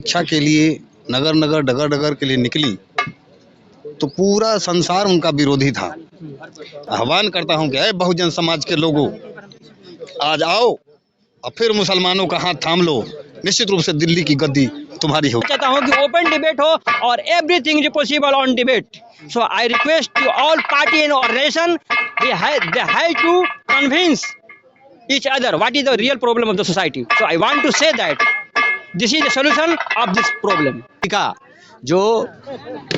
शिक्षा के लिए नगर नगर डगर डगर के लिए निकली तो पूरा संसार उनका विरोधी था। आह्वान करता हूं कि ऐ बहुजन समाज के लोगों, आज आओ और फिर मुसलमानों का हाथ थाम लो, निश्चित रूप से दिल्ली की गद्दी तुम्हारी हो। चाहता हूँ कि ओपन डिबेट हो और everything is possible on debate. So I request to all party and organisation, they have to convince each other what is the real problem of the society. So I want to say that this is the solution of this problem. का जो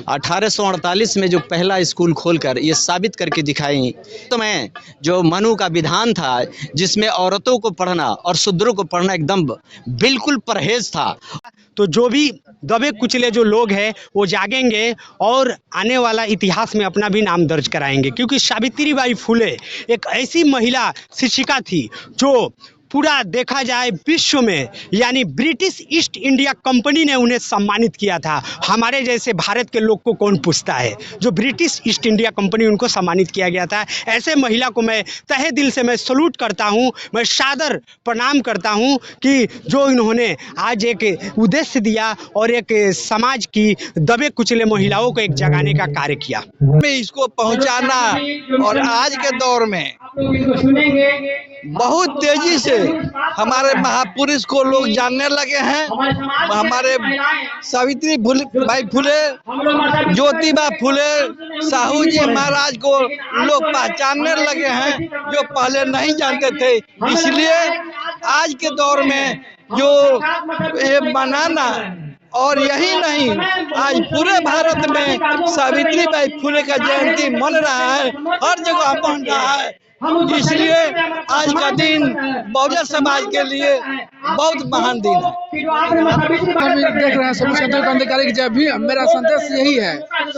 1848 में जो पहला school खोलकर ये साबित करके दिखाई, तो मैं जो मनु का विधान था जिसमें औरतों को पढ़ना और शूद्रों को पढ़ना एकदम बिल्कुल परहेज था। तो जो भी दबे कुचले जो लोग हैं वो जागेंगे और आने वाला इतिहास में अपना भी नाम दर्ज कराएंगे, क्योंकि सावित्रीबाई फुले एक ऐसी महिला शिक्षिका थी जो पूरा देखा जाए विश्व में, यानी ब्रिटिश ईस्ट इंडिया कंपनी ने उन्हें सम्मानित किया था। हमारे जैसे भारत के लोग को कौन पूछता है, जो ब्रिटिश ईस्ट इंडिया कंपनी उनको सम्मानित किया गया था। ऐसे महिला को मैं तहे दिल से मैं सलूट करता हूं, मैं सादर प्रणाम करता हूं कि जो इन्होंने आज एक उद्देश्य दिया और एक समाज की दबे कुचले महिलाओं को एक जगाने का कार्य किया। में इसको पहुंचाना, और आज के दौर में बहुत तेजी से हमारे महापुरुष को लोग जानने लगे हैं। हमारे सावित्री बाई फुले, ज्योतिबा फुले, साहू जी महाराज को लोग पहचानने लगे हैं जो पहले नहीं जानते थे। इसलिए आज के दौर में जो ये बनाना, और यही नहीं, आज पूरे भारत में सावित्रीबाई फुले का जयंती मन रहा है, हर जगह मन रहा है। इसलिए आज का दिन बहुजन समाज के लिए बहुत महान दिन है। हम देख रहे हैं स्वतंत्रता क्रांतिकारी की जब भी मेरा संदेश यही है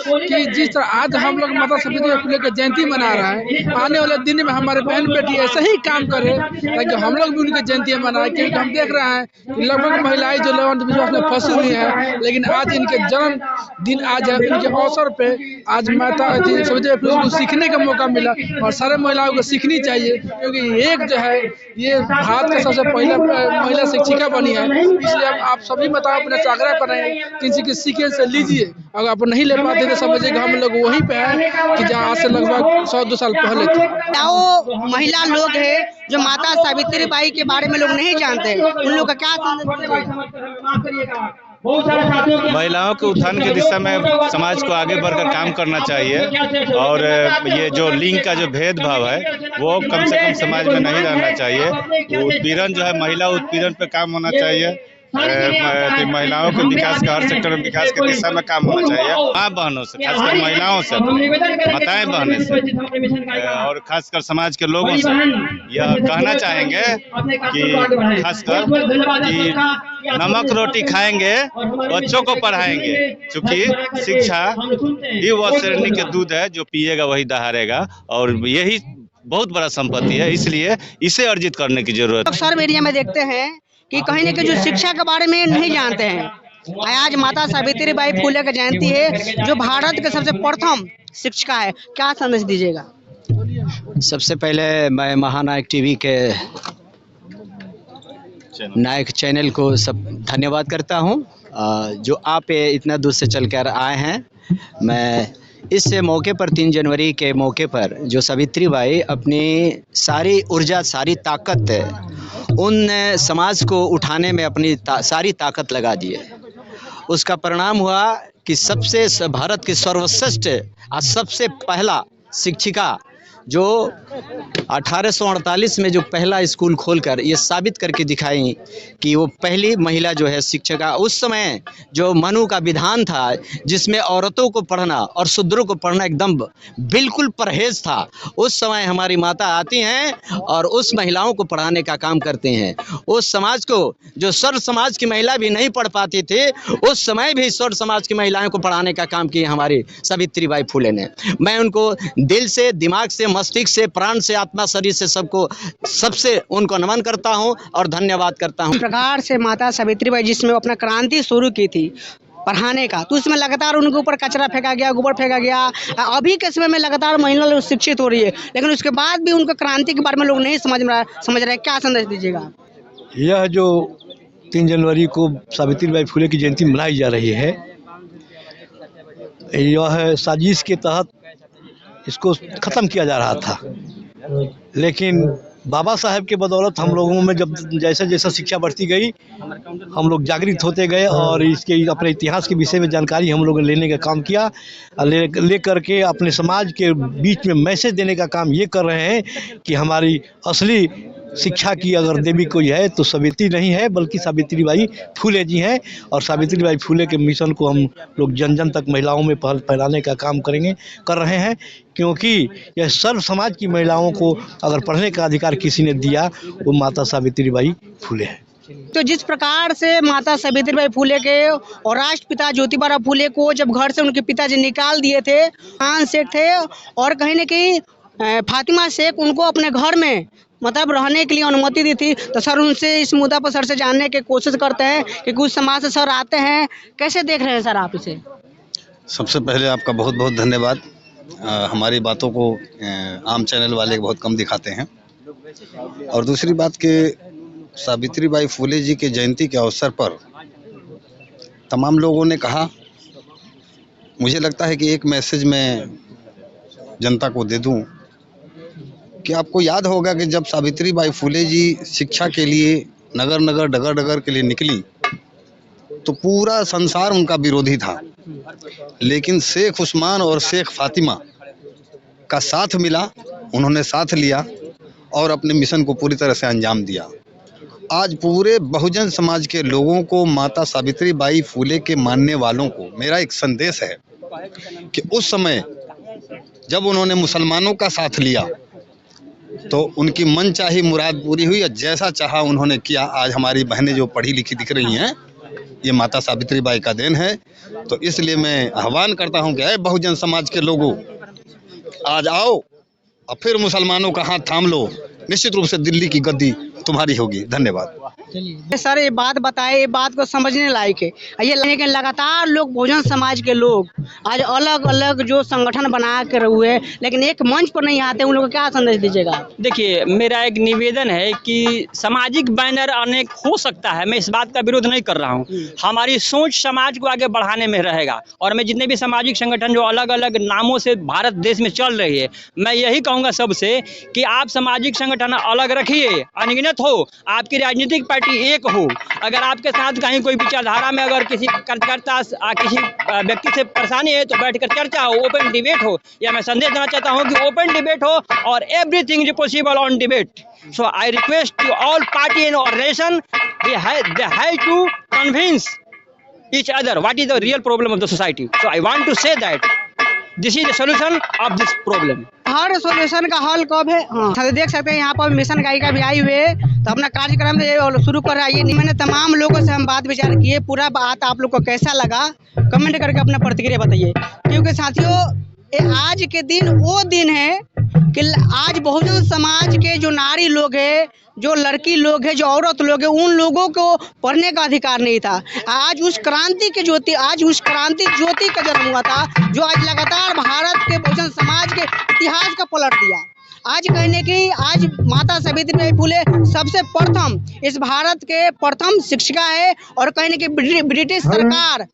कि जिस तरह आज हम लोग माता सावित्रीबाई फुले की जयंती मना रहा है, आने वाले दिन में हमारे बहन बेटी ऐसे ही काम करे ताकि हम लोग भी उनकी जयंती मनाएं। क्योंकि हम देख रहे हैं कि लगभग महिलाएं जो लोग अंधविश्वास में फंसी हुई है, लेकिन आज इनके जन्म दिन आज है, इनके अवसर पे आज माता सावित्रीबाई फुले को सीखने का मौका मिला और सारे महिलाओं को सीखनी चाहिए। क्योंकि एक जो है ये भारत का सबसे पहला महिला शिक्षिका बनी है। इसलिए आप सभी माताओं अपने से आग्रह कर रहे हैं किसी की सीखे से लीजिए। अगर आप नहीं ले पाते तो समझिएगा हम लोग वहीं पे हैं कि जहाँ आज से लगभग 100-2 साल पहले थे। वो महिला लोग हैं जो माता सावित्रीबाई के बारे में लोग नहीं जानते, उन लोग का क्या संदेश? महिलाओं के उत्थान की दिशा में समाज को आगे बढ़कर काम करना चाहिए, और ये जो लिंग का जो भेदभाव है वो कम से कम समाज में नहीं रहना चाहिए। उत्पीड़न जो है, महिला उत्पीड़न पे काम होना चाहिए। महिलाओं के विकास का हर सेक्टर में विकास की दिशा में काम होना चाहिए। माँ बहनों से, खासकर महिलाओं से, माताएं बहनें से, और खासकर समाज के लोगों से यह कहना चाहेंगे कि खासकर कि नमक रोटी खाएंगे, बच्चों को पढ़ाएंगे, क्योंकि शिक्षा ही वह श्रेणी के दूध है जो पिएगा वही दहाड़ेगा, और यही बहुत बड़ा संपत्ति है। इसलिए इसे अर्जित करने की जरूरत है। सर्व एरिया में देखते हैं कि कहीं न कहीं जो शिक्षा के बारे में नहीं जानते हैं। आज माता सावित्रीबाई फुले की जयंती है, जो भारत के सबसे प्रथम शिक्षिका है, क्या संदेश दीजिएगा? सबसे पहले मैं महानायक टीवी के नायक चैनल को सब धन्यवाद करता हूं, जो आप इतना दूर से चलकर आए हैं। मैं इस मौके पर 3 जनवरी के मौके पर जो सावित्रीबाई अपनी सारी ऊर्जा, सारी ताकत उन समाज को उठाने में अपनी सारी ताकत लगा दी है, उसका परिणाम हुआ कि सबसे भारत की सर्वश्रेष्ठ और सबसे पहला शिक्षिका जो 1848 में जो पहला स्कूल खोलकर ये साबित करके दिखाई कि वो पहली महिला जो है शिक्षिका। उस समय जो मनु का विधान था जिसमें औरतों को पढ़ना और शूद्रों को पढ़ना एकदम बिल्कुल परहेज था, उस समय हमारी माता आती हैं और उस महिलाओं को पढ़ाने का काम करते हैं। उस समाज को जो सर्व समाज की महिला भी नहीं पढ़ पाती थी, उस समय भी सर्व समाज की महिलाओं को पढ़ाने का काम किया हमारी सावित्रीबाई फुले ने। मैं उनको दिल से, दिमाग से, मस्तिष्क से, प्राण से, आत्मा, शरीर से सबसे उनको नमन करता हूं और धन्यवाद करता हूं। प्रकार से माता सावित्रीबाई जिसमें अपना क्रांति शुरू की थी पढ़ाने का, तो उसमें लगातार उनके ऊपर कचरा फेंका गया, गोबर फेंका गया। अभी के समय में लगातार महिला लोग शिक्षित हो रही है, लेकिन उसके बाद भी उनका क्रांति के बारे में लोग नहीं समझ रहे। क्या संदेश दीजिएगा? यह जो 3 जनवरी को सावित्रीबाई फुले की जयंती मनाई जा रही है। यह साजिश के तहत इसको ख़त्म किया जा रहा था, लेकिन बाबा साहब के बदौलत हम लोगों में जब जैसा जैसा शिक्षा बढ़ती गई, हम लोग जागृत होते गए और इसके अपने इतिहास के विषय में जानकारी हम लोगों ने लेने का काम किया। ले करके अपने समाज के बीच में मैसेज देने का काम ये कर रहे हैं कि हमारी असली शिक्षा की अगर देवी कोई है तो सावित्री नहीं है, बल्कि सावित्रीबाई फुले जी हैं। और सावित्रीबाई फुले के मिशन को हम लोग जन जन तक महिलाओं में फैलाने का काम कर रहे हैं, क्योंकि यह सर्व समाज की महिलाओं को अगर पढ़ने का अधिकार किसी ने दिया वो माता सावित्रीबाई फुले है। तो जिस प्रकार से माता सावित्रीबाई फुले के और राष्ट्रपिता ज्योतिबा फुले को जब घर से उनके पिताजी निकाल दिए थे, खान शेख थे और कहीं न कहीं फातिमा शेख उनको अपने घर में मतलब रहने के लिए अनुमति दी थी, तो सर उनसे इस मुद्दा पर सर से जानने की कोशिश करते हैं कि कुछ समाज से सर आते हैं, कैसे देख रहे हैं सर आप इसे? सबसे पहले आपका बहुत बहुत धन्यवाद। हमारी बातों को आम चैनल वाले बहुत कम दिखाते हैं। और दूसरी बात कि सावित्रीबाई फुले जी के जयंती के अवसर पर तमाम लोगों ने कहा, मुझे लगता है कि एक मैसेज मैं जनता को दे दूं कि आपको याद होगा कि जब सावित्रीबाई फुले जी शिक्षा के लिए नगर नगर डगर डगर के लिए निकली तो पूरा संसार उनका विरोधी था, लेकिन शेख उस्मान और शेख फातिमा का साथ मिला, उन्होंने साथ लिया और अपने मिशन को पूरी तरह से अंजाम दिया। आज पूरे बहुजन समाज के लोगों को, माता सावित्रीबाई फुले के मानने वालों को मेरा एक संदेश है कि उस समय जब उन्होंने मुसलमानों का साथ लिया तो उनकी मनचाही मुराद पूरी हुई और जैसा चाहा उन्होंने किया। आज हमारी बहनें जो पढ़ी लिखी दिख रही हैं, ये माता सावित्रीबाई का देन है। तो इसलिए मैं आह्वान करता हूं कि बहुजन समाज के लोगों, आज आओ और फिर मुसलमानों का हाथ थाम लो, निश्चित रूप से दिल्ली की गद्दी तुम्हारी होगी। धन्यवाद। सर ये बात बताए, ये बात को समझने लायक है। ये लेकिन लगातार लोग बहुजन समाज के लोग आज अलग अलग जो संगठन बना कर हुए, लेकिन एक मंच पर नहीं आते, उन लोगों को क्या संदेश दीजिएगा? देखिए, मेरा एक निवेदन है कि सामाजिक बैनर अनेक हो सकता है, मैं इस बात का विरोध नहीं कर रहा हूँ। हमारी सोच समाज को आगे बढ़ाने में रहेगा। और मैं जितने भी सामाजिक संगठन जो अलग अलग नामों से भारत देश में चल रही है, मैं यही कहूँगा सबसे कि आप सामाजिक संगठन अलग रखिए, अनगिनत हो, आपकी राजनीतिक पार्टी एक हो। अगर आपके साथ कहीं कोई विचारधारा में अगर किसी कार्यकर्ता किसी व्यक्ति से परेशानी है तो बैठकर चर्चा हो, ओपन डिबेट हो। या मैं संदेश देना चाहता हूं कि ओपन डिबेट हो और everything is possible on debate. So I request to all party and organisation, they have to convince each other what is the real problem of the society. So I want to say that this is the solution of this problem. Her solution का हल कब है? हाँ, देख सकते हैं यहाँ पर मिशन गायिका भी आई हुए तो अपना कार्यक्रम शुरू कर रहा है। मैंने तमाम लोगों से हम बात विचार किए, पूरा बात आप लोग को कैसा लगा कमेंट करके अपना प्रतिक्रिया बताइए। क्योंकि साथियों, आज के दिन वो दिन है कि आज बहुजन समाज के जो नारी लोग हैं, जो लड़की लोग हैं, जो औरत लोग हैं, उन लोगों को पढ़ने का अधिकार नहीं था। आज उस क्रांति ज्योति का जन्म हुआ था, जो आज लगातार भारत के बहुजन समाज के इतिहास का पलट दिया। आज कहने की आज माता सावित्रीबाई फुले सबसे प्रथम इस भारत के प्रथम शिक्षिका है। और कहने की ब्रिटिश सरकार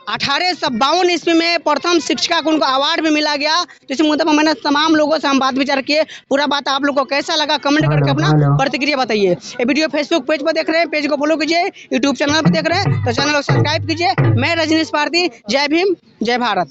1852 ईस्वी में प्रथम शिक्षिका को उनको अवार्ड भी मिला गया। तो इस मुद्दे पर मैंने तमाम लोगों से हम बात विचार किए। पूरा बात आप लोग को कैसा लगा कमेंट करके अपना प्रतिक्रिया बताइए। ये वीडियो फेसबुक पेज पर देख रहे हैं, पेज को फॉलो कीजिए। यूट्यूब चैनल पर देख रहे हैं तो चैनल को सब्सक्राइब कीजिए। मैं रजनीश भारती, जय भीम, जय भारत।